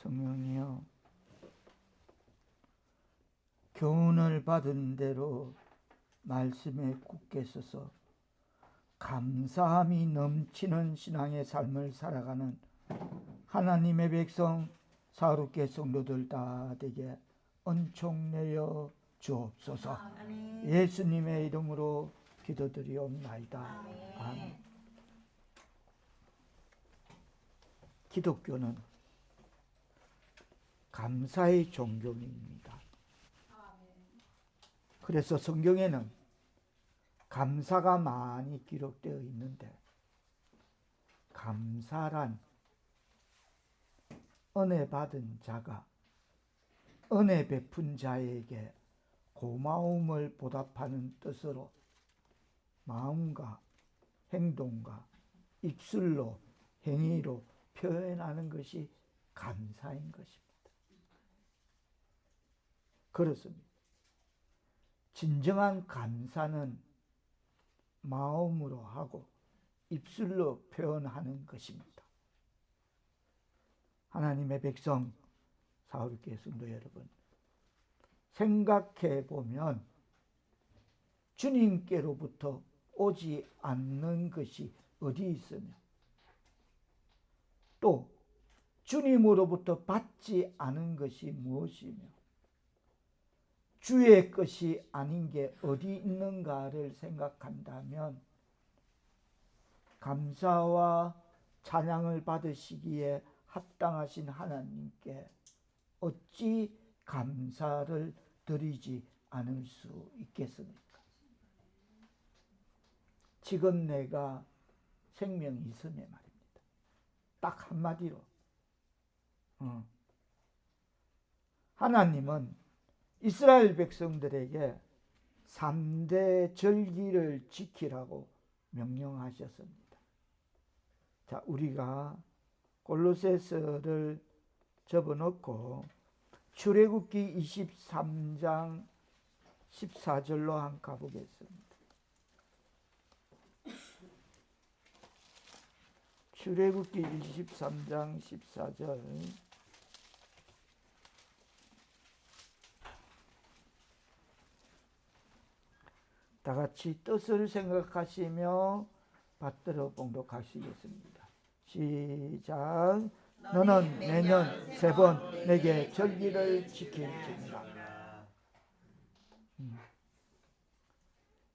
성령이여, 교훈을 받은 대로 말씀에 굳게 서서 감사함이 넘치는 신앙의 삶을 살아가는 하나님의 백성 사റു계 성도들 다 되게 은총 내려 주옵소서. 예수님의 이름으로 기도드리옵나이다. 아멘. 기독교는 감사의 종교입니다. 그래서 성경에는 감사가 많이 기록되어 있는데, 감사란 은혜 받은 자가 은혜 베푼 자에게 고마움을 보답하는 뜻으로 마음과 행동과 입술로 행위로 표현하는 것이 감사인 것입니다. 그렇습니다. 진정한 감사는 마음으로 하고 입술로 표현하는 것입니다. 하나님의 백성 사울교회 성도 여러분, 생각해 보면 주님께로부터 오지 않는 것이 어디 있으며, 또 주님으로부터 받지 않은 것이 무엇이며, 주의 것이 아닌 게 어디 있는가를 생각한다면, 감사와 찬양을 받으시기에 합당하신 하나님께 어찌 감사를 드리지 않을 수 있겠습니까? 지금 내가 생명이 있으면 말입니다. 딱 한마디로 하나님은 이스라엘 백성들에게 3대 절기를 지키라고 명령하셨습니다. 자, 우리가 골로새서를 접어놓고 출애굽기 23장 14절로 한번 가보겠습니다. 출애굽기 23장 14절. 다 같이 뜻을 생각하시며 받들어 봉독하시겠습니다. 시작. 너는 매년 3번 내게 절기를 지킬지니라.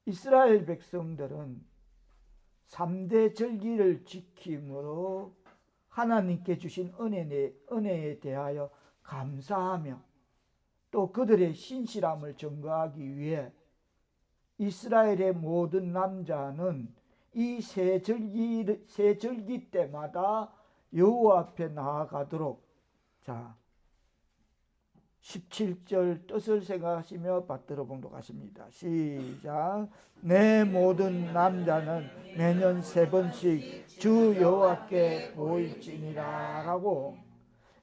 이스라엘 백성들은 3대 절기를 지킴으로 하나님께 주신 은혜에 대하여 감사하며, 또 그들의 신실함을 증거하기 위해 이스라엘의 모든 남자는 이 세 절기 때마다 여호와 앞에 나아가도록, 자 17절 뜻을 생각하시며 받들어 봉독하십니다. 시작. 내 모든 남자는 매년 3번씩 주 여호와께 보일지니라 라고,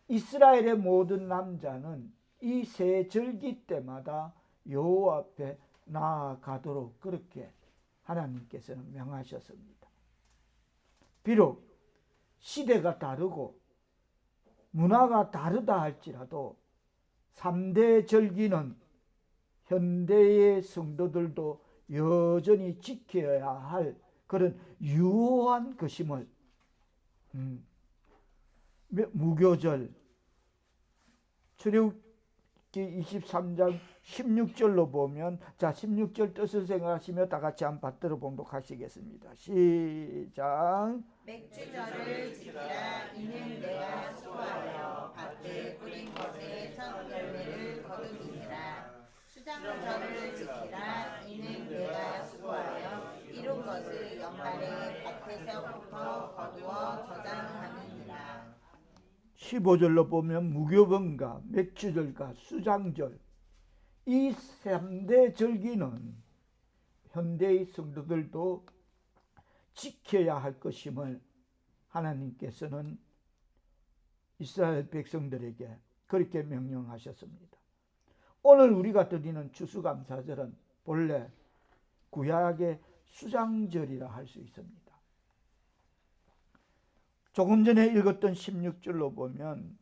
이스라엘의 모든 남자는 이 세 절기 때마다 여호와 앞에 나아가도록 그렇게 하나님께서는 명하셨습니다. 비록 시대가 다르고 문화가 다르다 할지라도 3대 절기는 현대의 성도들도 여전히 지켜야 할 그런 유효한 것임을, 무교절, 출애굽기 23장 16절로 보면, 자 16절 뜻을 생각하시며 다 같이 한번 받들어 봉독하시겠습니다. 시작. 맥주절을 지키라. 이는 내가 수고하여 밭에 뿌린 것의 첫 열매를 거두니라. 수장절을 지키라. 이는 내가 수고하여 이룬 것을 연말에 밭에서부터 거두어 저장하느니라. 15절로 보면 무교번과 맥주절과 수장절, 이 3대 절기는 현대의 성도들도 지켜야 할 것임을 하나님께서는 이스라엘 백성들에게 그렇게 명령하셨습니다. 오늘 우리가 드리는 추수감사절은 본래 구약의 수장절이라 할 수 있습니다. 조금 전에 읽었던 16절로 보면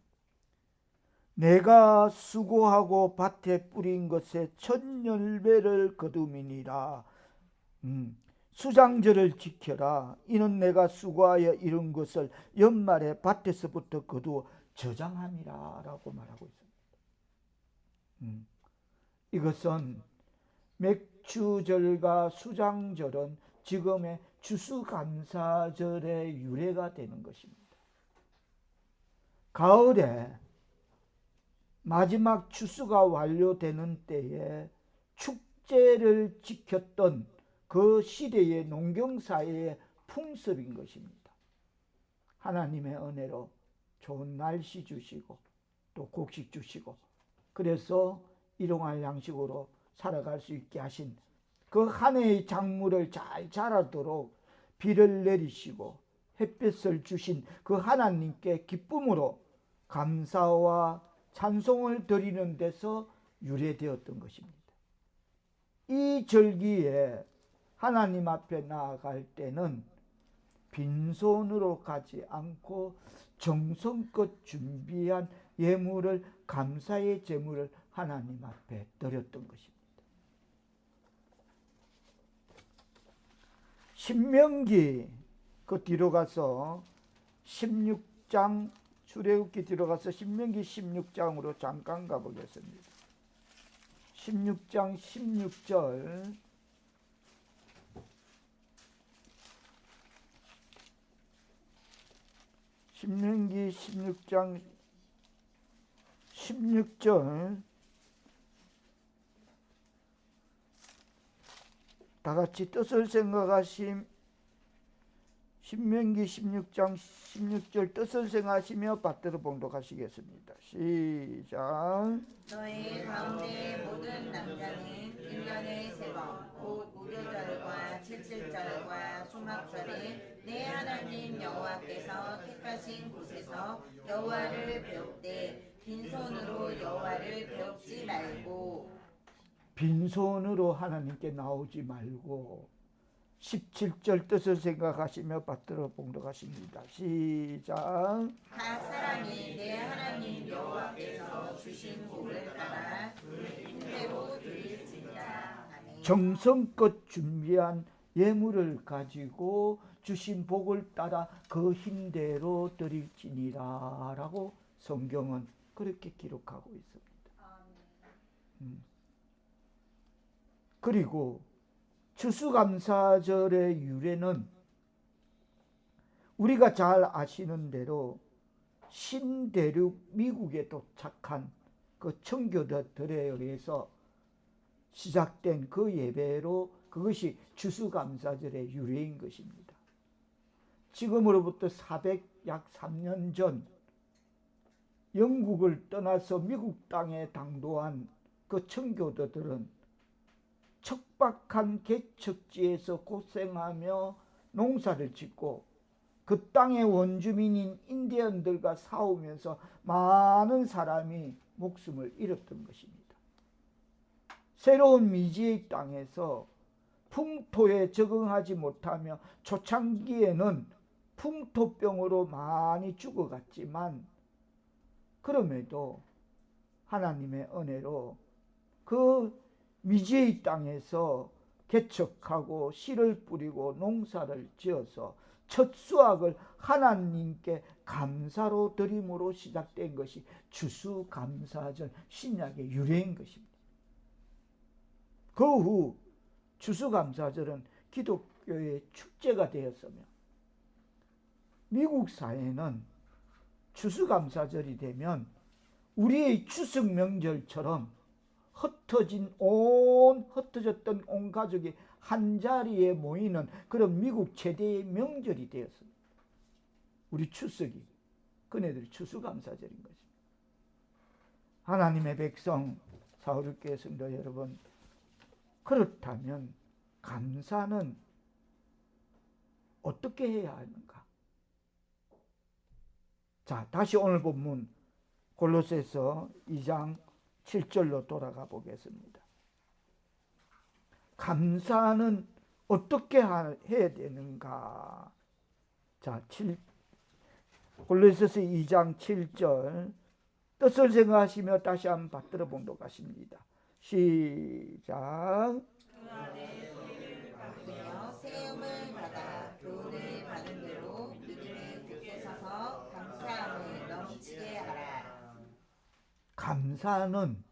내가 수고하고 밭에 뿌린 것에 첫 열매를 거두미니라. 수장절을 지켜라. 이는 내가 수고하여 이룬 것을 연말에 밭에서부터 거두어 저장함이라 라고 말하고 있습니다. 이것은 맥추절과 수장절은 지금의 추수감사절의 유래가 되는 것입니다. 가을에 마지막 추수가 완료되는 때에 축제를 지켰던 그 시대의 농경사회의 풍습인 것입니다. 하나님의 은혜로 좋은 날씨 주시고 또 곡식 주시고 그래서 일용할 양식으로 살아갈 수 있게 하신 그 한 해의 작물을 잘 자라도록 비를 내리시고 햇볕을 주신 그 하나님께 기쁨으로 감사와 찬송을 드리는 데서 유래되었던 것입니다. 이 절기에 하나님 앞에 나아갈 때는 빈손으로 가지 않고 정성껏 준비한 예물을, 감사의 제물을 하나님 앞에 드렸던 것입니다. 신명기 그 뒤로 가서 16장, 출애굽기 뒤로 가서 신명기 16장으로 잠깐 가보겠습니다. 16장 16절, 신명기 16장 16절 다 같이 뜻을 생각하심. 신명기 16장 16절 뜻을 생각하시며 받들어 봉독하시겠습니다. 시작. 너희 가운데 모든 남자는 1년에 3번 곧 무교절과 칠칠절과 수막절에 내 하나님 여호와께서 택하신 곳에서 여호와를 배웁되 빈손으로 여호와를 배웁지 말고. 빈손으로 하나님께 나오지 말고 17절 뜻을 생각하시며 받들어 봉독하십니다. 시작. 각 사람이 내 하나님 여호와께서 주신 복을 따라 그 힘대로 드릴지니라. 아멘. 정성껏 준비한 예물을 가지고 주신 복을 따라 그 힘대로 드릴지니라 라고 성경은 그렇게 기록하고 있습니다. 그리고 추수감사절의 유래는 우리가 잘 아시는 대로 신대륙 미국에 도착한 그 청교도들에 의해서 시작된 그 예배로 그것이 추수감사절의 유래인 것입니다. 지금으로부터 약 3년 전 영국을 떠나서 미국 땅에 당도한 그 청교도들은 척박한 개척지에서 고생하며 농사를 짓고 그 땅의 원주민인 인디언들과 싸우면서 많은 사람이 목숨을 잃었던 것입니다. 새로운 미지의 땅에서 풍토에 적응하지 못하며 초창기에는 풍토병으로 많이 죽어갔지만 그럼에도 하나님의 은혜로 그 미지의 땅에서 개척하고 씨를 뿌리고 농사를 지어서 첫 수확을 하나님께 감사로 드림으로 시작된 것이 추수감사절 신약의 유래인 것입니다. 그 후 추수감사절은 기독교의 축제가 되었으며 미국 사회는 추수감사절이 되면 우리의 추석 명절처럼 흩어졌던 온 가족이 한자리에 모이는 그런 미국 최대의 명절이 되었습니다. 우리 추석이 그네들이 추수감사절인 것입니다. 하나님의 백성 사울교회 성도 여러분, 그렇다면 감사는 어떻게 해야 하는가? 자, 다시 오늘 본문 골로새서 2장 7절로 돌아가 보겠습니다. 감사는 어떻게 해야 되는가? 자, 골로새서 2장 7절 뜻을 생각하시며 다시 한번 받들어 보도록 하십니다. 시작. 받으며 세움을 받아 교훈을 받은 대로 믿음에 굳게 서서 감사함을 넘치게 하라. 감사는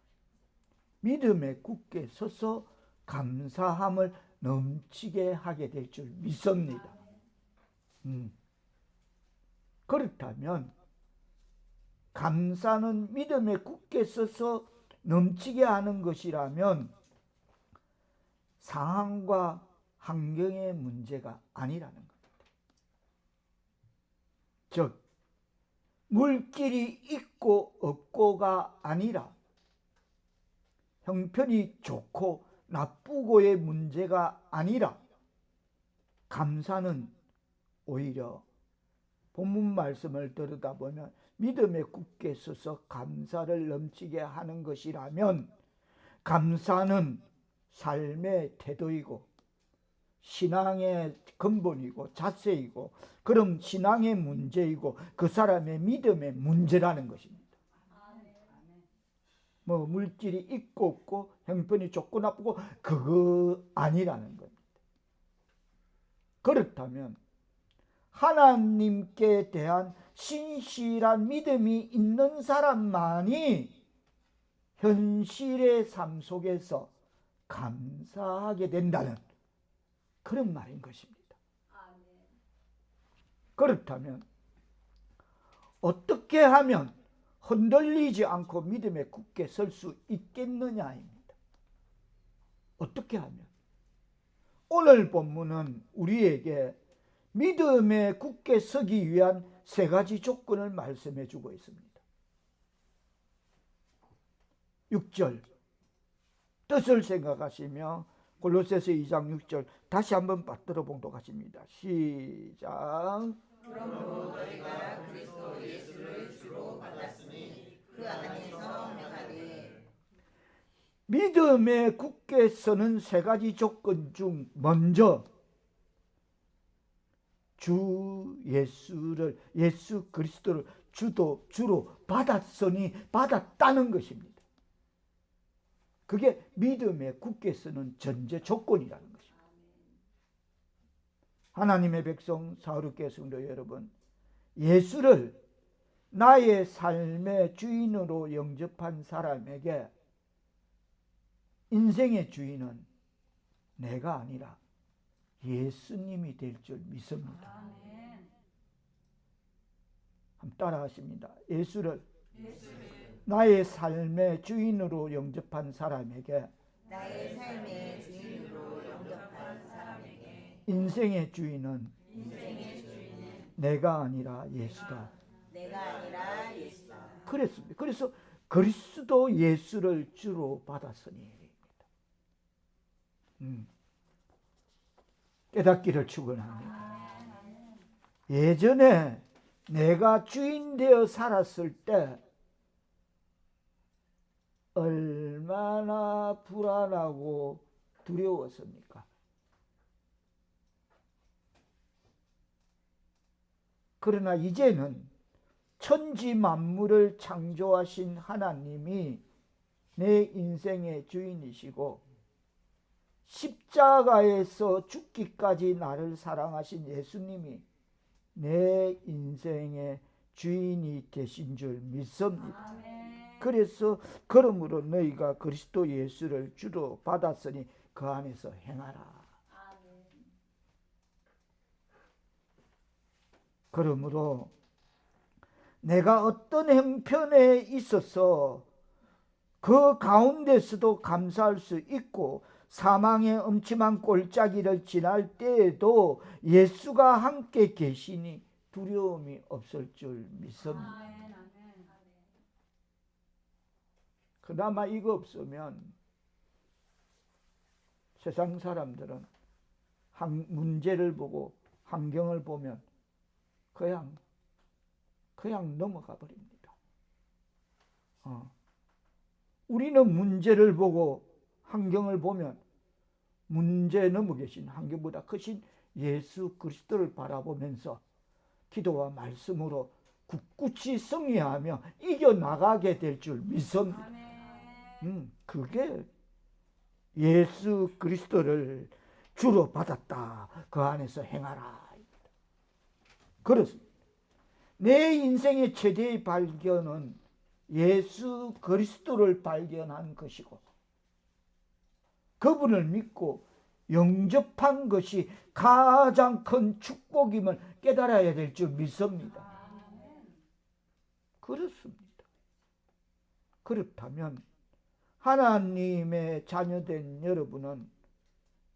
믿음에 굳게 서서 감사함을 넘치게 하게 될 줄 믿습니다. 그렇다면 감사는 믿음에 굳게 서서 넘치게 하는 것이라면 상황과 환경의 문제가 아니라는 겁니다. 즉 물질이 있고 없고가 아니라 형편이 좋고 나쁘고의 문제가 아니라 감사는 오히려 본문 말씀을 들여다보면 믿음에 굳게 서서 감사를 넘치게 하는 것이라면 감사는 삶의 태도이고 신앙의 근본이고 자세이고 그럼 신앙의 문제이고 그 사람의 믿음의 문제라는 것입니다. 뭐 물질이 있고 없고 형편이 좋고 나쁘고 그거 아니라는 겁니다. 그렇다면 하나님께 대한 신실한 믿음이 있는 사람만이 현실의 삶 속에서 감사하게 된다는 그런 말인 것입니다. 그렇다면 어떻게 하면 흔들리지 않고 믿음에 굳게 설 수 있겠느냐입니다. 어떻게 하면? 오늘 본문은 우리에게 믿음에 굳게 서기 위한 세 가지 조건을 말씀해 주고 있습니다. 6절 뜻을 생각하시며 골로새서 2장 6절 다시 한번 받들어 보도록 하십니다. 시작. 그러므로 너희가 그리스도 예수를 주로 받았으니 그 안에서 명하되. 믿음에 굳게 서는 세 가지 조건 중 먼저 주 예수를 예수 그리스도를 주로 받았으니 받았다는 것입니다. 그게 믿음에 굳게 서는 전제 조건이라는 것입니다. 하나님의 백성 사울교회 성도 여러분, 예수를 나의 삶의 주인으로 영접한 사람에게 인생의 주인은 내가 아니라 예수님이 될 줄 믿습니다. 한번 따라하십니다. 예수를 나의 삶의 주인으로 영접한 사람에게 나의 삶의 주인으로 영접한 사람에게 인생의 주인은 내가 아니라 예수다. 내가 아니라 예수다. 그랬습니다. 그래서 그리스도 예수를 주로 받았으니 깨닫기를 축원합니다. 예전에 내가 주인 되어 살았을 때 얼마나 불안하고 두려웠습니까? 그러나 이제는 천지 만물을 창조하신 하나님이 내 인생의 주인이시고 십자가에서 죽기까지 나를 사랑하신 예수님이 내 인생의 주인이 되신 줄 믿습니다. 그래서 그러므로 너희가 그리스도 예수를 주로 받았으니 그 안에서 행하라. 그러므로 내가 어떤 형편에 있어서 그 가운데서도 감사할 수 있고 사망의 엄침한 골짜기를 지날 때에도 예수가 함께 계시니 두려움이 없을 줄 믿습니다. 그나마 이거 없으면 세상 사람들은 문제를 보고 환경을 보면 그냥 넘어가 버립니다. 우리는 문제를 보고 환경을 보면 문제 넘어 계신 환경보다 크신 예수 그리스도를 바라보면서 기도와 말씀으로 굳굳이 승리하며 이겨나가게 될 줄 믿습니다. 그게 예수 그리스도를 주로 받았다. 그 안에서 행하라. 그렇습니다. 내 인생의 최대의 발견은 예수 그리스도를 발견한 것이고 그분을 믿고 영접한 것이 가장 큰 축복임을 깨달아야 될 줄 믿습니다. 그렇습니다. 그렇다면 하나님의 자녀된 여러분은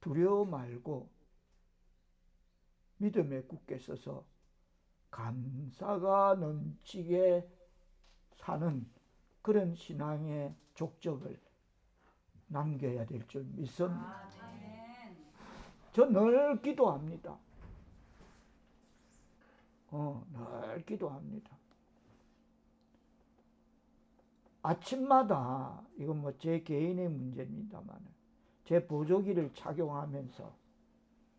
두려워 말고 믿음에 굳게 서서 감사가 넘치게 사는 그런 신앙의 족적을 남겨야 될 줄 믿습니다. 저 늘 기도합니다. 늘 기도합니다. 아침마다 이건 뭐 제 개인의 문제입니다만 제 보조기를 착용하면서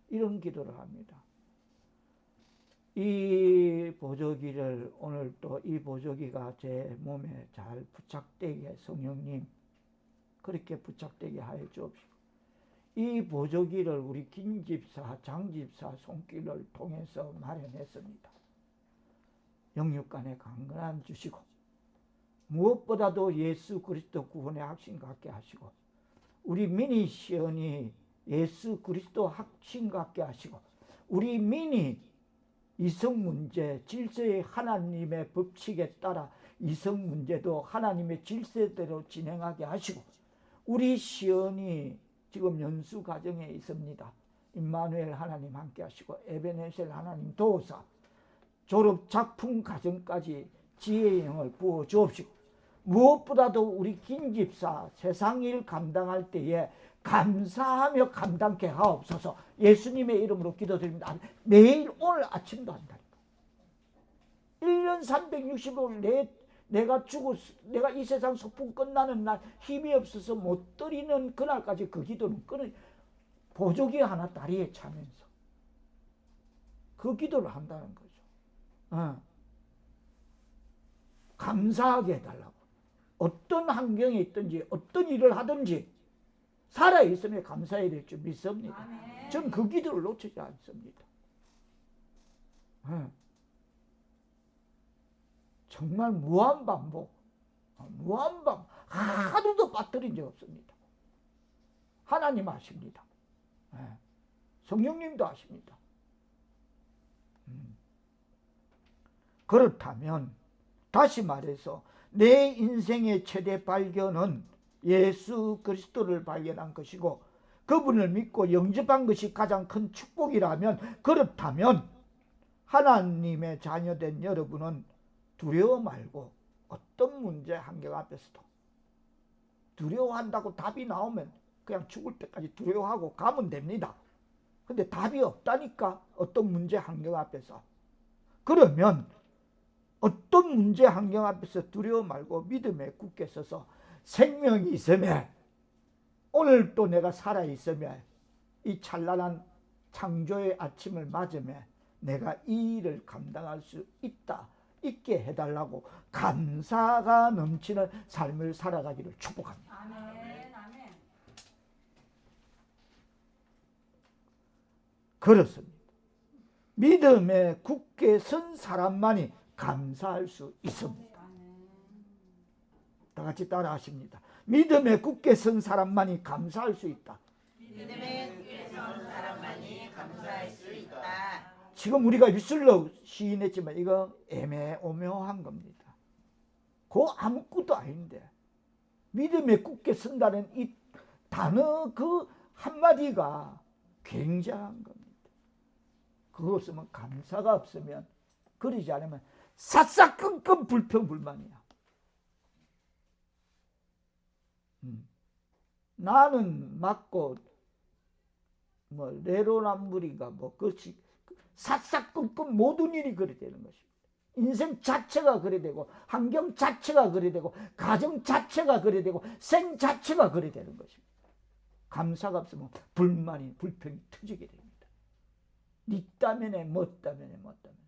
이런 기도를 합니다. 이 보조기를 오늘 또 이 보조기가 제 몸에 잘 부착되게 성령님 그렇게 부착되게 하여 주옵시고 이 보조기를 우리 김집사 장집사 손길을 통해서 마련했습니다. 영육간에 강건함 주시고 무엇보다도 예수 그리스도 구원의 확신 갖게 하시고 우리 미니 시연이 예수 그리스도 확신 갖게 하시고 우리 미니 이성 문제 질서의 하나님의 법칙에 따라 이성 문제도 하나님의 질서대로 진행하게 하시고 우리 시연이 지금 연수 과정에 있습니다. 임마누엘 하나님 함께 하시고 에베네셀 하나님 도우사 졸업 작품 과정까지 지혜의 영을 부어 주옵시고 무엇보다도 우리 김집사 세상일 감당할 때에 감사하며 감당케 하옵소서. 예수님의 이름으로 기도드립니다. 매일 오늘 아침도 한다니까. 1년 365일 내가 내가 이 세상 소풍 끝나는 날 힘이 없어서 못 드리는 그날까지 그 기도는 끊어 보조기 하나 다리에 차면서 그 기도를 한다는 거죠. 감사하게 해달라고. 어떤 환경에 있든지 어떤 일을 하든지 살아있으면 감사해야 될 줄 믿습니다. 전 그 기도를 놓치지 않습니다. 정말 무한반복 하루도 빠뜨린 적 없습니다. 하나님 아십니다. 성령님도 아십니다. 그렇다면 다시 말해서 내 인생의 최대 발견은 예수 그리스도를 발견한 것이고 그분을 믿고 영접한 것이 가장 큰 축복이라면 그렇다면 하나님의 자녀된 여러분은 두려워 말고 어떤 문제 환경 앞에서도 두려워한다고 답이 나오면 그냥 죽을 때까지 두려워하고 가면 됩니다. 근데 답이 없다니까 어떤 문제 환경 앞에서. 그러면 어떤 문제 환경 앞에서 두려워 말고 믿음에 굳게 서서 생명이 있으면 오늘 또 내가 살아있으면 이 찬란한 창조의 아침을 맞으면 내가 이 일을 감당할 수 있게 해달라고 감사가 넘치는 삶을 살아가기를 축복합니다. 아멘, 아멘. 그렇습니다. 믿음에 굳게 선 사람만이 감사할 수 있습니다. 다 같이 따라 하십니다. 믿음에 굳게 선 사람만이 감사할 수 있다. 믿음에 굳게 선 사람만이 감사할 수 있다. 지금 우리가 휘슬러 시인했지만 이거 애매오묘한 겁니다. 그 아무것도 아닌데 믿음에 굳게 선다는 이 단어 그 한마디가 굉장한 겁니다. 그것은 감사가 없으면 그러지 않으면 사사건건 불평불만이야. 나는 맞고 뭐 내로남불이가 뭐 그것이 사사건건 모든 일이 그래 되는 것입니다. 인생 자체가 그래 되고 환경 자체가 그래 되고 가정 자체가 그래 되고 생 자체가 그래 되는 것입니다. 감사가 없으면 불만이 불평이 터지게 됩니다. 니 때문에 뭐 때문에 뭐 때문에.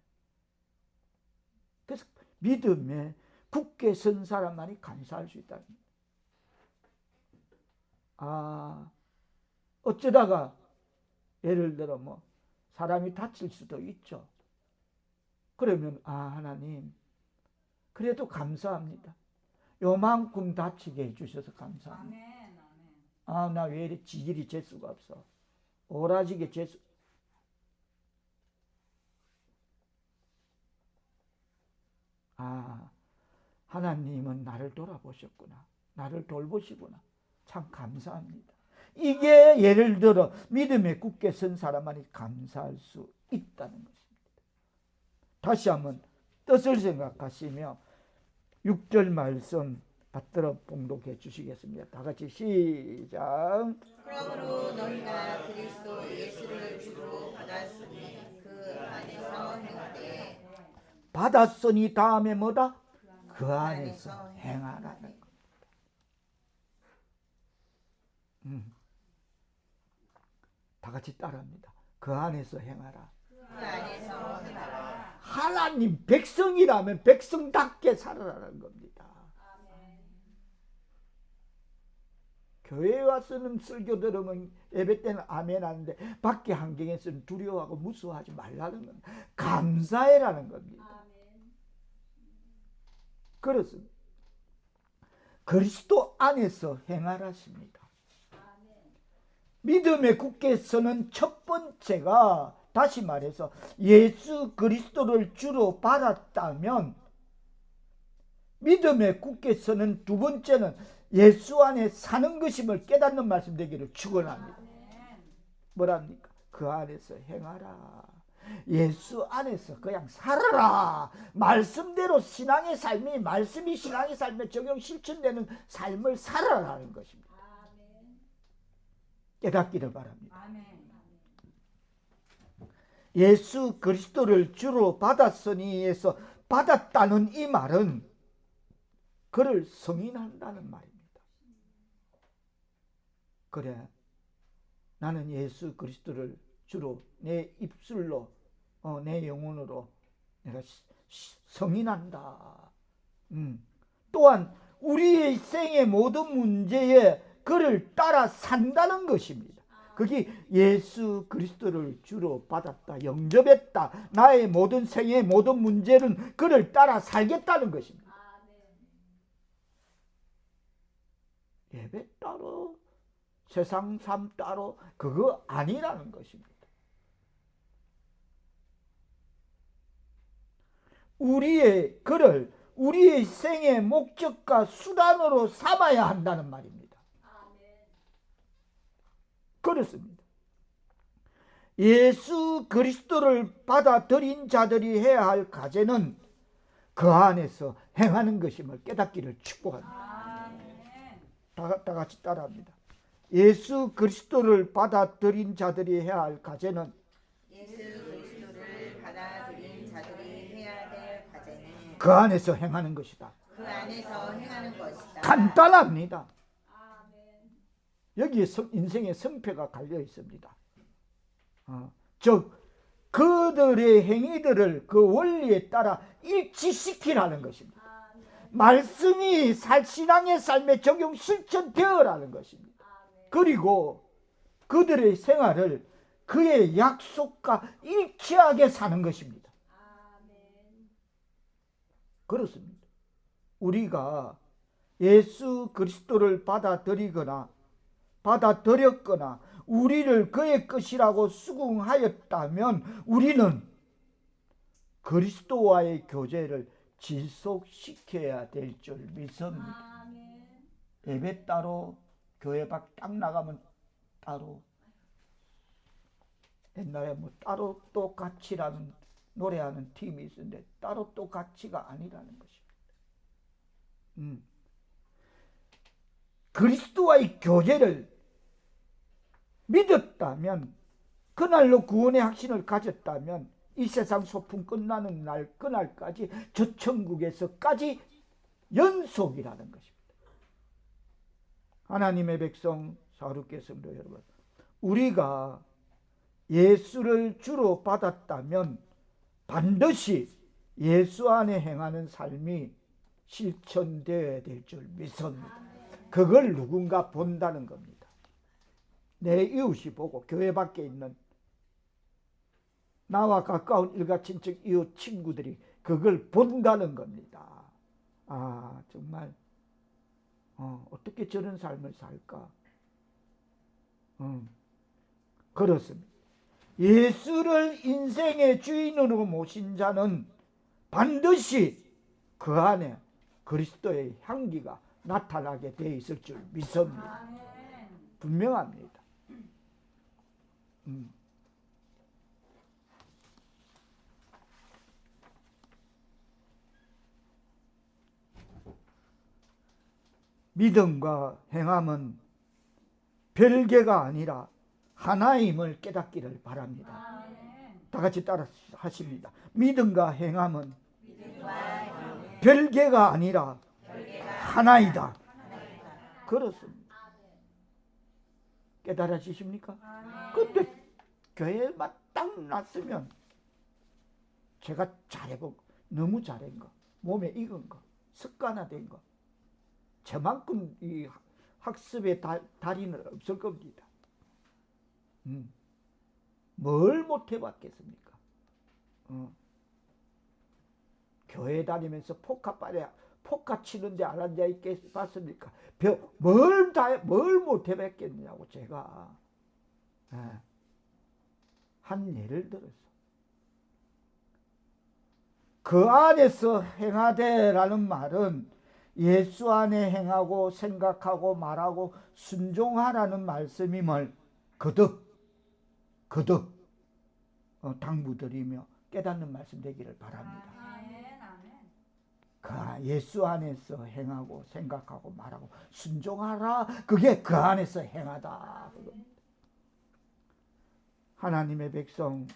그래서 믿음에 굳게 선 사람만이 감사할 수 있다. 어쩌다가 예를 들어 사람이 다칠 수도 있죠. 그러면 하나님 그래도 감사합니다. 요만큼 다치게 해주셔서 감사합니다. 나 왜 이리 지질이 재수가 없어. 오라지게 재수. 하나님은 나를 돌아보셨구나. 나를 돌보시구나. 참 감사합니다. 이게 예를 들어 믿음에 굳게 선 사람만이 감사할 수 있다는 것입니다. 다시 한번 뜻을 생각하시며 6절 말씀 받들어 봉독해 주시겠습니다. 다 같이 시작. 그러므로 너희가 그리스도 예수를 주로 받았으니 그 안에서 행하되. 받았으니 다음에 뭐다? 그 안에서 행하라는 겁니다. 다 같이 따라합니다. 그 안에서 행하라. 그 안에서 행하라. 하나님 백성이라면 백성답게 살아라는 겁니다. 교회에 와서는 설교 들으면 예배 때는 아멘 하는데 밖에 환경에서는 두려워하고 무서워하지 말라는 겁니다. 감사해라는 겁니다. 그렇습니다. 그리스도 안에서 행하라십니다. 믿음에 굳게 서는 첫 번째가 다시 말해서 예수 그리스도를 주로 받았다면, 믿음에 굳게 서는 두 번째는 예수 안에 사는 것임을 깨닫는 말씀 되기를 축원합니다. 뭐랍니까? 그 안에서 행하라. 예수 안에서 그냥 살아라. 말씀대로 신앙의 삶이, 말씀이 신앙의 삶에 적용 실천되는 삶을 살아라는 것입니다. 깨닫기를 바랍니다. 예수 그리스도를 주로 받았으니에서 받았다는 이 말은 그를 승인한다는 말입니다. 그래, 나는 예수 그리스도를 주로 내 입술로, 내 영혼으로 내가 승인한다. 또한 우리의 생의 모든 문제에 그를 따라 산다는 것입니다. 그게 예수 그리스도를 주로 받았다, 영접했다. 나의 모든 생의 모든 문제는 그를 따라 살겠다는 것입니다. 예배 따로, 세상 삶 따로, 그거 아니라는 것입니다. 그를 우리의 생의 목적과 수단으로 삼아야 한다는 말입니다. 그렇습니다. 예수 그리스도를 받아들인 자들이 해야 할 과제는 그 안에서 행하는 것임을 깨닫기를 축복합니다. 다 같이 따라합니다. 예수 그리스도를 받아들인 자들이 해야 할 과제는, 예수 그리스도를 받아들인 자들이 해야 될 과제는 그 안에서 행하는 것이다. 그 안에서 행하는 것이다. 간단합니다. 여기에 인생의 성패가 갈려 있습니다. 즉 그들의 행위들을 그 원리에 따라 일치시키라는 것입니다. 말씀이 신앙의 삶에 적용 실천되어라는 것입니다. 그리고 그들의 생활을 그의 약속과 일치하게 사는 것입니다. 그렇습니다. 우리가 예수 그리스도를 받아들였거나 우리를 그의 것이라고 수긍하였다면 우리는 그리스도와의 교제를 지속시켜야 될 줄 믿습니다. 예배 따로, 교회 밖 딱 나가면 따로, 옛날에 따로 또 같이라는 노래하는 팀이 있었는데 따로 또 같이가 아니라는 것입니다. 그리스도와의 교제를 믿었다면, 그날로 구원의 확신을 가졌다면 이 세상 소풍 끝나는 날 그날까지 저 천국에서까지 연속이라는 것입니다. 하나님의 백성 사랑하는 성도 여러분, 우리가 예수를 주로 받았다면 반드시 예수 안에 행하는 삶이 실천되어야 될 줄 믿습니다. 그걸 누군가 본다는 겁니다. 내 이웃이 보고 교회 밖에 있는 나와 가까운 일가친척 이웃 친구들이 그걸 본다는 겁니다. 아, 정말 어떻게 저런 삶을 살까? 그렇습니다. 예수를 인생의 주인으로 모신 자는 반드시 그 안에 그리스도의 향기가 나타나게 되어 있을 줄 믿습니다. 분명합니다. 믿음과 행함은 별개가 아니라 하나임을 깨닫기를 바랍니다. 다 같이 따라 하십니다. 믿음과 행함은 별개가 아니라 하나이다. 그렇습니다. 깨달아지십니까? 근데 교회만 딱 났으면 제가 잘해보고 너무 잘한 거, 몸에 익은 거, 습관화된 거, 저만큼 이 학습의 달인은 없을 겁니다. 뭘 못해봤겠습니까? 교회 다니면서 포카 치는데 안 앉아 있겠습니까? 뭘 못해봤겠냐고 제가 한 예를 들어서 그 안에서 행하되라는 말은 예수 안에 행하고 생각하고 말하고 순종하라는 말씀임을 거듭 당부드리며 깨닫는 말씀 되기를 바랍니다. 그 예수 안에서 행하고 생각하고 말하고 순종하라. 그게 그 안에서 행하다. 하나님의 백성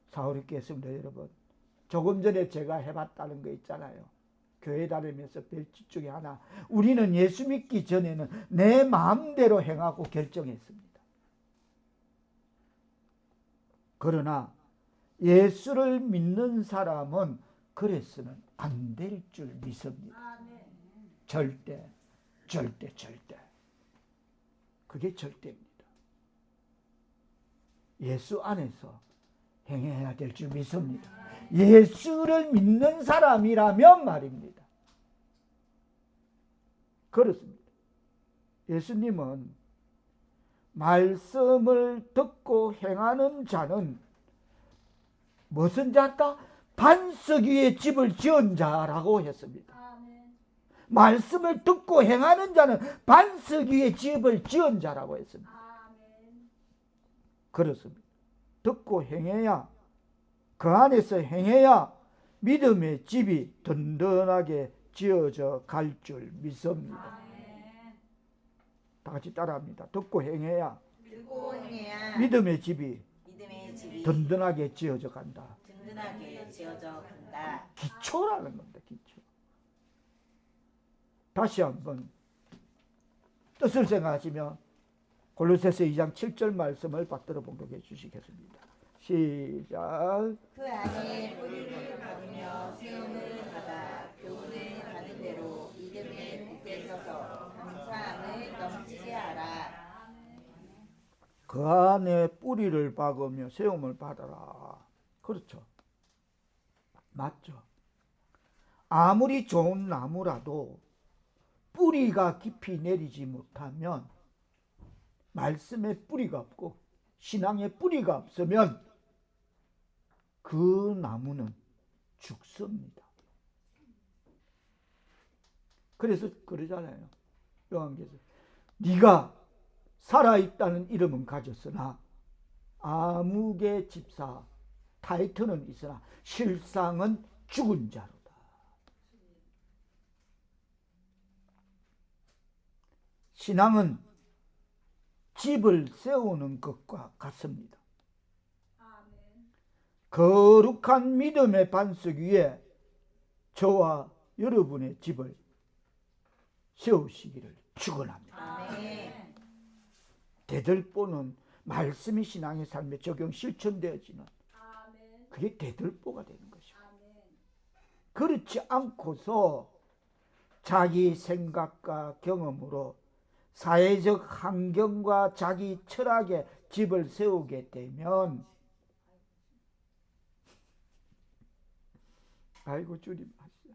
사울이 깼습니다. 여러분, 조금 전에 제가 해봤다는 거 있잖아요. 교회 다니면서 별짓 중에 하나, 우리는 예수 믿기 전에는 내 마음대로 행하고 결정했습니다. 그러나 예수를 믿는 사람은 그래서는 안 될 줄 믿습니다. 절대. 그게 절대입니다. 예수 안에서 행해야 될 줄 믿습니다. 예수를 믿는 사람이라면 말입니다. 그렇습니다. 예수님은 말씀을 듣고 행하는 자는 무슨 자다? 반석 위에 집을 지은 자라고 했습니다. 말씀을 듣고 행하는 자는 반석 위에 집을 지은 자라고 했습니다. 그렇습니다. 듣고 행해야, 그 안에서 행해야 믿음의 집이 든든하게 지어져 갈 줄 믿습니다. 다 같이 따라합니다. 듣고 행해야 믿음의 집이 든든하게 지어져 간다. 기초라는 겁니다. 기초. 다시 한번 뜻을 생각하시며 골로새서 2장 7절 말씀을 받들어 봉독해 주시겠습니다. 시작. 그 안에 뿌리를 받으며 세움을 받아 교훈을 받은 대로 믿음에 굳게 서서 감사함을 넘치게 하라. 그 안에 뿌리를 박으며 세움을 받아라. 그렇죠. 맞죠. 아무리 좋은 나무라도 뿌리가 깊이 내리지 못하면, 말씀에 뿌리가 없고 신앙에 뿌리가 없으면 그 나무는 죽습니다. 그래서 그러잖아요. 요한계시록 네가 살아있다는 이름은 가졌으나 암흑의 집사 타이틀은 있으나 실상은 죽은 자로다. 신앙은 집을 세우는 것과 같습니다. 거룩한 믿음의 반석 위에 저와 여러분의 집을 세우시기를 축원합니다. 대들보는 말씀이 신앙의 삶에 적용 실천되어지는, 그게 대들보가 되는 것입니다. 그렇지 않고서 자기 생각과 경험으로 사회적 환경과 자기 철학에 집을 세우게 되면 아이고 주님 하시오.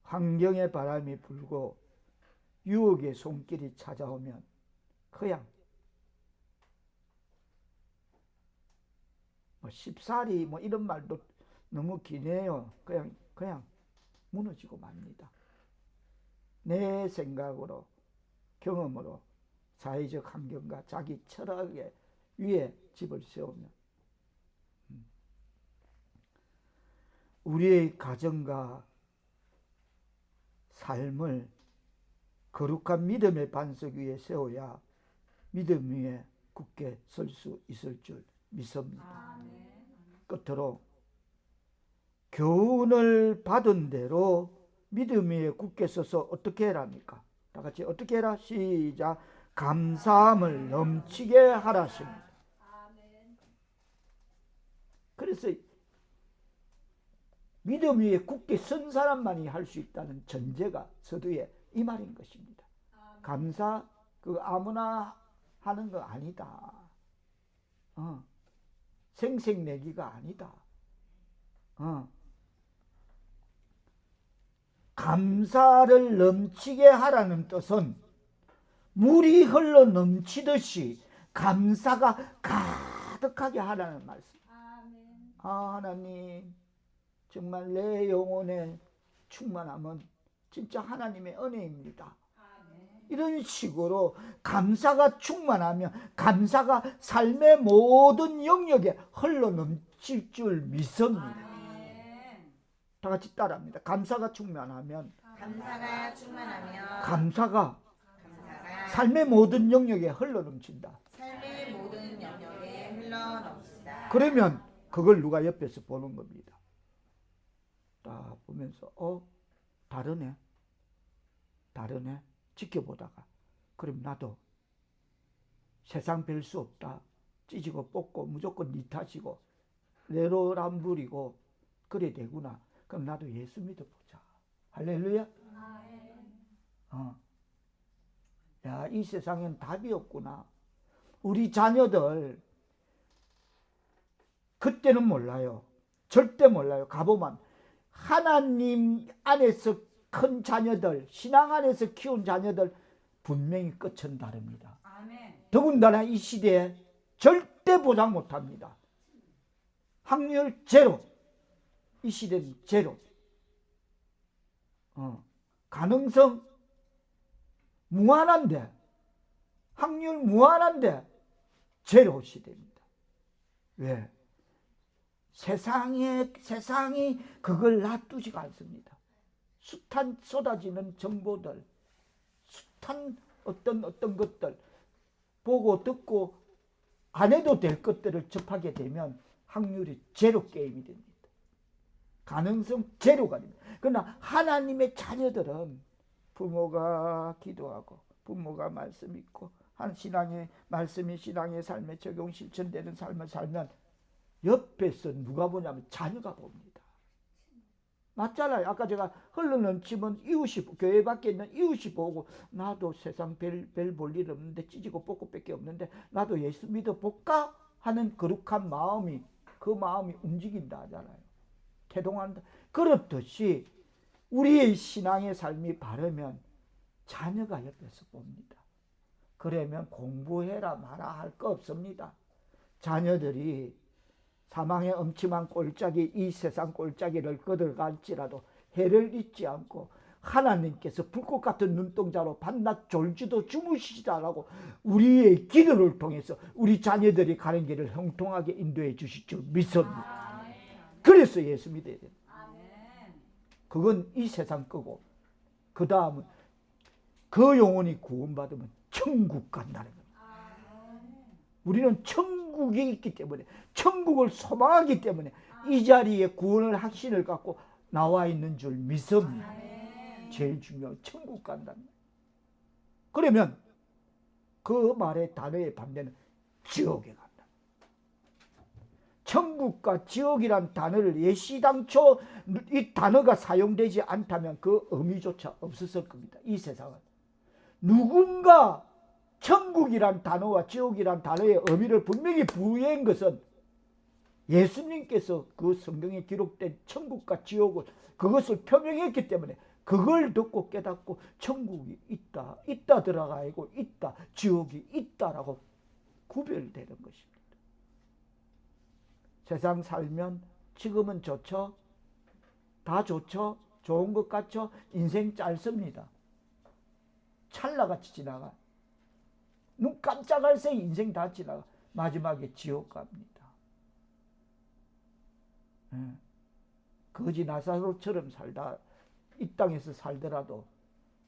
환경의 바람이 불고 유혹의 손길이 찾아오면 그냥 쉽사리 이런 말도 너무 기네요. 그냥 무너지고 맙니다. 내 생각으로 경험으로 사회적 환경과 자기 철학의 위에 집을 세우면 우리의 가정과 삶을 거룩한 믿음의 반석 위에 세워야 믿음 위에 굳게 설 수 있을 줄 믿습니다. 끝으로 교훈을 받은 대로 믿음 위에 굳게 서서 어떻게 해랍니까? 다 같이 어떻게 해라? 시작. 감사함을 넘치게 하라십니다. 그래서 믿음 위에 굳게 선 사람만이 할 수 있다는 전제가 서두에 이 말인 것입니다. 감사 아무나 하는 거 아니다. 생색내기가 아니다. 감사를 넘치게 하라는 뜻은 물이 흘러 넘치듯이 감사가 가득하게 하라는 말씀. 하나님 정말 내 영혼에 충만함은 진짜 하나님의 은혜입니다. 이런 식으로 감사가 충만하면 감사가 삶의 모든 영역에 흘러 넘칠 줄 믿습니다. 다 같이 따라합니다. 감사가 충만하면 감사가 삶의 모든 영역에 흘러 넘친다. 그러면 그걸 누가 옆에서 보는 겁니다. 딱 보면서 다르네 지켜보다가 그럼 나도 세상 별 수 없다 찌지고 뽑고 무조건 니 탓이고 내로남불이고 그래 되구나. 그럼 나도 예수 믿어보자. 할렐루야. 야, 이 세상엔 답이 없구나. 우리 자녀들 그때는 몰라요. 절대 몰라요. 가보면 하나님 안에서 큰 자녀들, 신앙 안에서 키운 자녀들 분명히 끝은 다릅니다. 더군다나 이 시대에 절대 보장 못합니다. 확률 제로. 이 시대는 제로. 가능성 무한한데, 확률 무한한데 제로 시대입니다. 왜? 세상이 그걸 놔두지가 않습니다. 숱한 쏟아지는 정보들, 숱한 어떤 것들 보고 듣고 안 해도 될 것들을 접하게 되면 확률이 제로 게임이 됩니다. 가능성 제로가 됩니다. 그러나 하나님의 자녀들은 부모가 기도하고 부모가 말씀 있고 한 신앙의 말씀이 신앙의 삶에 적용 실천되는 삶을 살면 옆에서 누가 보냐면 자녀가 봅니다. 맞잖아요. 아까 제가 흘러넘치면 이웃이, 교회 밖에 있는 이웃이 보고 나도 세상 별 볼 일 없는데 찌지고 뽑고 밖에 없는데 나도 예수 믿어볼까 하는 거룩한 마음이, 그 마음이 움직인다 하잖아요. 태동한다. 그렇듯이 우리의 신앙의 삶이 바르면 자녀가 옆에서 봅니다. 그러면 공부해라 마라 할 거 없습니다. 자녀들이 사망의 엄침한 꼴짝이 이 세상 꼴짝이를 거들갈지라도 해를 잊지 않고 하나님께서 불꽃 같은 눈동자로 밤낮 졸지도 주무시지 않고 우리의 기도를 통해서 우리 자녀들이 가는 길을 형통하게 인도해 주실 줄 믿습니다. 그래서 예수 믿어야 됩니다. 그건 이 세상 거고 그 다음은 그 영혼이 구원받으면 천국 간다는 겁니다. 우리는 천국이 있기 때문에, 천국을 소망하기 때문에 이 자리에 구원을 확신을 갖고 나와 있는 줄 믿습니다. 제일 중요한 천국 간다는 거예요. 그러면 그 말의 단어의 반대는 지옥에 간다. 천국과 지옥이란 단어를 예시당초 이 단어가 사용되지 않다면 그 의미조차 없었을 겁니다. 이 세상은. 누군가 천국이란 단어와 지옥이란 단어의 의미를 분명히 부여한 것은 예수님께서 그 성경에 기록된 천국과 지옥을 그것을 표명했기 때문에 그걸 듣고 깨닫고 천국이 있다 들어가고 있다, 지옥이 있다라고 구별되는 것입니다. 세상 살면 지금은 좋죠? 다 좋죠? 좋은 것 같죠? 인생 짧습니다. 찰나같이 지나가. 눈 깜짝할 새 인생 다 지나가. 마지막에 지옥 갑니다. 거지 나사로처럼 살다 이 땅에서 살더라도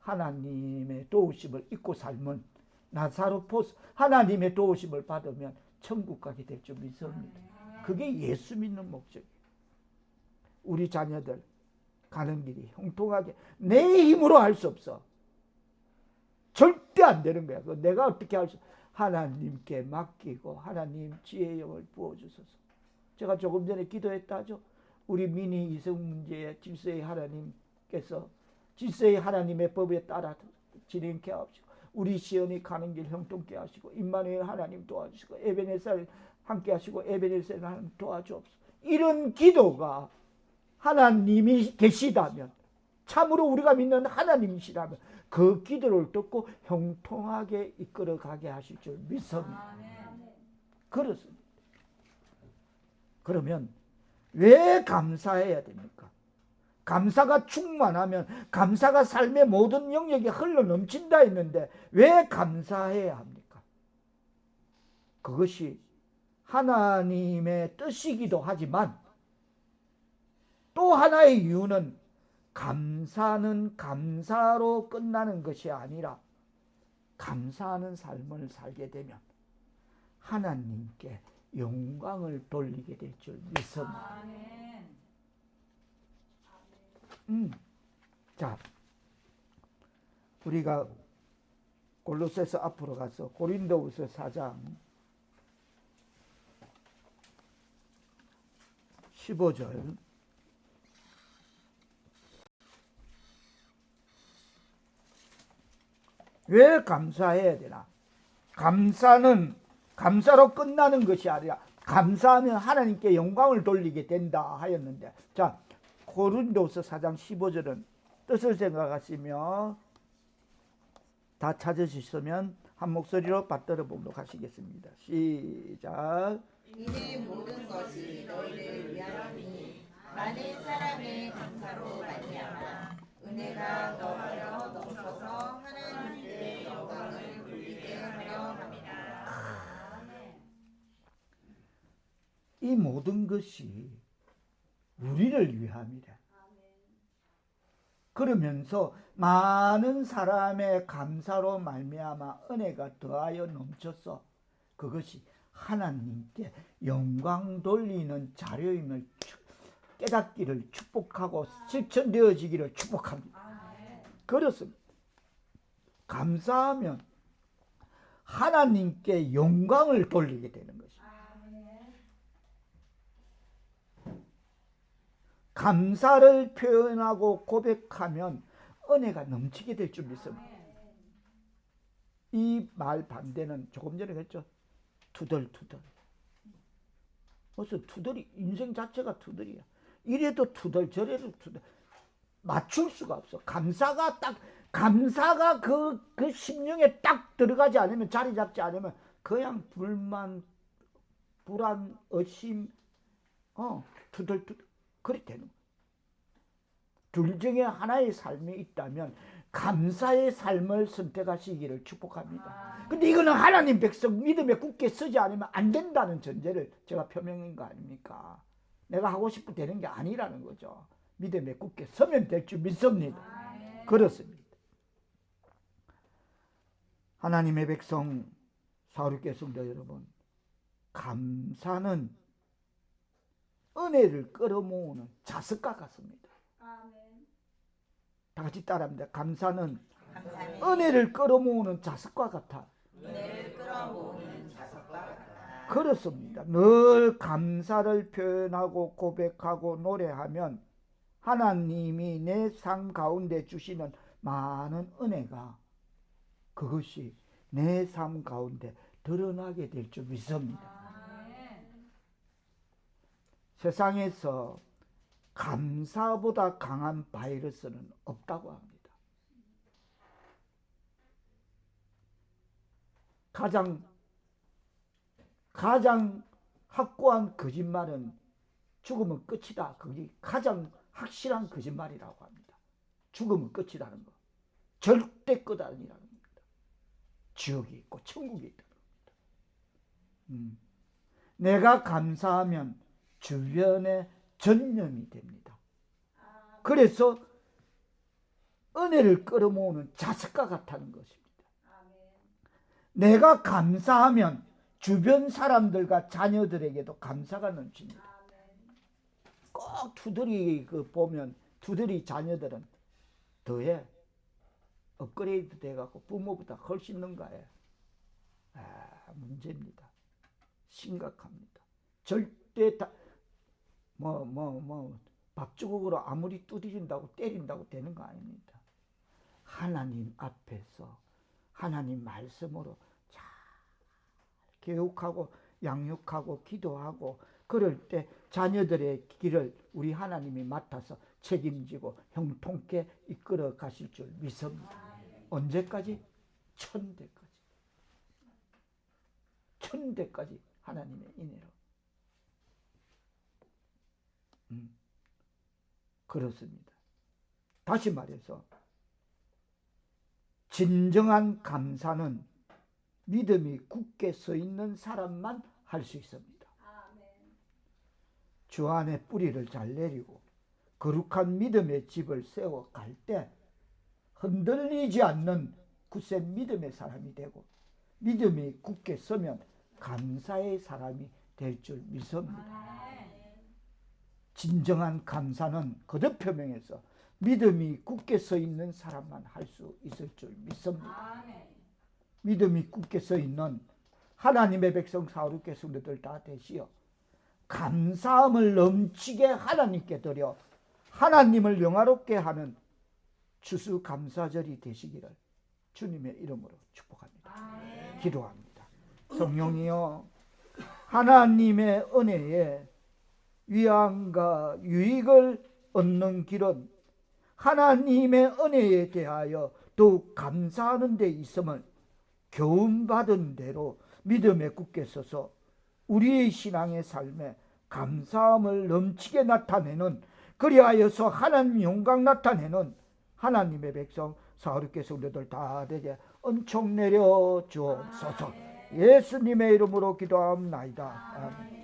하나님의 도우심을 잊고 살면 나사로포스 하나님의 도우심을 받으면 천국 가게 될 줄 믿습니다. 그게 예수 믿는 목적이에요. 우리 자녀들 가는 길이 형통하게 내 힘으로 할 수 없어. 절대 안 되는 거야. 내가 어떻게 할 수? 하나님께 맡기고 하나님 지혜의 영을 부어주소서. 제가 조금 전에 기도했다죠. 우리 미니 이성 문제의 질서의 하나님께서 질서의 하나님의 법에 따라 진행케 하시고 우리 시연이 가는 길 형통케 하시고 임마누엘 하나님 도와주시고 에베네살 함께 하시고 에베네살 하나님 도와주옵소서. 이런 기도가 하나님이 계시다면 참으로 우리가 믿는 하나님이시라면 그 기도를 듣고 형통하게 이끌어 가게 하실 줄 믿습니다. 그렇습니다. 그러면 왜 감사해야 됩니까? 감사가 충만하면 감사가 삶의 모든 영역에 흘러 넘친다 했는데 왜 감사해야 합니까? 그것이 하나님의 뜻이기도 하지만 또 하나의 이유는 감사는 감사로 끝나는 것이 아니라 감사하는 삶을 살게 되면 하나님께 영광을 돌리게 될 줄 믿습니다. 자, 우리가 골로새서 앞으로 가서 고린도후서 4장 15절 왜 감사해야 되나? 감사는 감사로 끝나는 것이 아니라 감사하면 하나님께 영광을 돌리게 된다 하였는데, 자, 고린도서 4장 15절은 뜻을 생각하시며 다 찾으셨으면 한 목소리로 받들어 보도록 하시겠습니다. 시작. 이내 모든 것이 너희를 위하노니 많은 사람의 감사로 말미암아 은혜가 너희로 넘쳐서 하나님께 영광을 돌리게 하려 함이라. 이 모든 것이 우리를 위함이라. 그러면서 많은 사람의 감사로 말미암아 은혜가 더하여 넘쳐서 그것이 하나님께 영광 돌리는 자료임을 깨닫기를 축복하고 실천되어지기를 축복합니다. 그렇습니다. 감사하면 하나님께 영광을 돌리게 되는 것입니다. 감사를 표현하고 고백하면 은혜가 넘치게 될 줄 믿습니다. 이 말 반대는 조금 전에 했죠. 투덜투덜. 무슨 투덜이 인생 자체가 투덜이야. 이래도 투덜 저래도 투덜. 맞출 수가 없어. 감사가 그 심령에 딱 들어가지 않으면, 자리 잡지 않으면 그냥 불만, 불안, 의심, 투덜투덜 그렇게 되는 거야. 둘 중에 하나의 삶이 있다면 감사의 삶을 선택하시기를 축복합니다. 근데 이거는 하나님 백성 믿음에 굳게 서지 않으면 안 된다는 전제를 제가 표명한 거 아닙니까? 내가 하고 싶어 되는 게 아니라는 거죠. 믿음에 굳게 서면 될 줄 믿습니다. 그렇습니다. 하나님의 백성 사울교회 성도 여러분, 감사는 은혜를 끌어모으는 자석과 같습니다. 다 같이 따라합니다. 감사는 은혜를 끌어모으는 자석과 같아. 은혜를 끌어모으는 자석과 같다. 그렇습니다. 늘 감사를 표현하고 고백하고 노래하면 하나님이 내 삶 가운데 주시는 많은 은혜가 그것이 내 삶 가운데 드러나게 될 줄 믿습니다. 세상에서 감사보다 강한 바이러스는 없다고 합니다. 가장 확고한 거짓말은 죽으면 끝이다. 그게 가장 확실한 거짓말이라고 합니다. 죽으면 끝이라는 거. 절대 끝 아니라는 겁니다. 지옥이 있고 천국이 있다는 겁니다. 내가 감사하면 주변에 전염이 됩니다. 그래서 은혜를 끌어모으는 자석과 같다는 것입니다. 내가 감사하면 주변 사람들과 자녀들에게도 감사가 넘칩니다. 꼭 투덜이 보면 투덜이 자녀들은 더해 업그레이드 돼갖고 부모보다 훨씬 능가해. 문제입니다. 심각합니다. 절대 밥주걱으로 아무리 두드린다고 때린다고 되는 거 아닙니다. 하나님 앞에서 하나님 말씀으로 잘 교육하고 양육하고 기도하고 그럴 때 자녀들의 길을 우리 하나님이 맡아서 책임지고 형통케 이끌어 가실 줄 믿습니다. 언제까지? 천대까지 하나님의 인애로. 그렇습니다. 다시 말해서 진정한 감사는 믿음이 굳게 서 있는 사람만 할 수 있습니다. 주 안에 뿌리를 잘 내리고 거룩한 믿음의 집을 세워 갈 때 흔들리지 않는 굳센 믿음의 사람이 되고 믿음이 굳게 서면 감사의 사람이 될 줄 믿습니다. 진정한 감사는 거듭 표명해서 믿음이 굳게 서 있는 사람만 할 수 있을 줄 믿습니다. 믿음이 굳게 서 있는 하나님의 백성 사울의 성도들 다 되시어 감사함을 넘치게 하나님께 드려 하나님을 영화롭게 하는 추수감사절이 되시기를 주님의 이름으로 축복합니다. 기도합니다. 성령이여, 하나님의 은혜에 위안과 유익을 얻는 길은 하나님의 은혜에 대하여 더욱 감사하는 데 있음을 교훈받은 대로 믿음에 굳게 서서 우리의 신앙의 삶에 감사함을 넘치게 나타내는, 그리하여서 하나님 영광 나타내는 하나님의 백성 사울의 성도들 다 되게 은총 내려 주옵소서. 예수님의 이름으로 기도합니다. 아멘.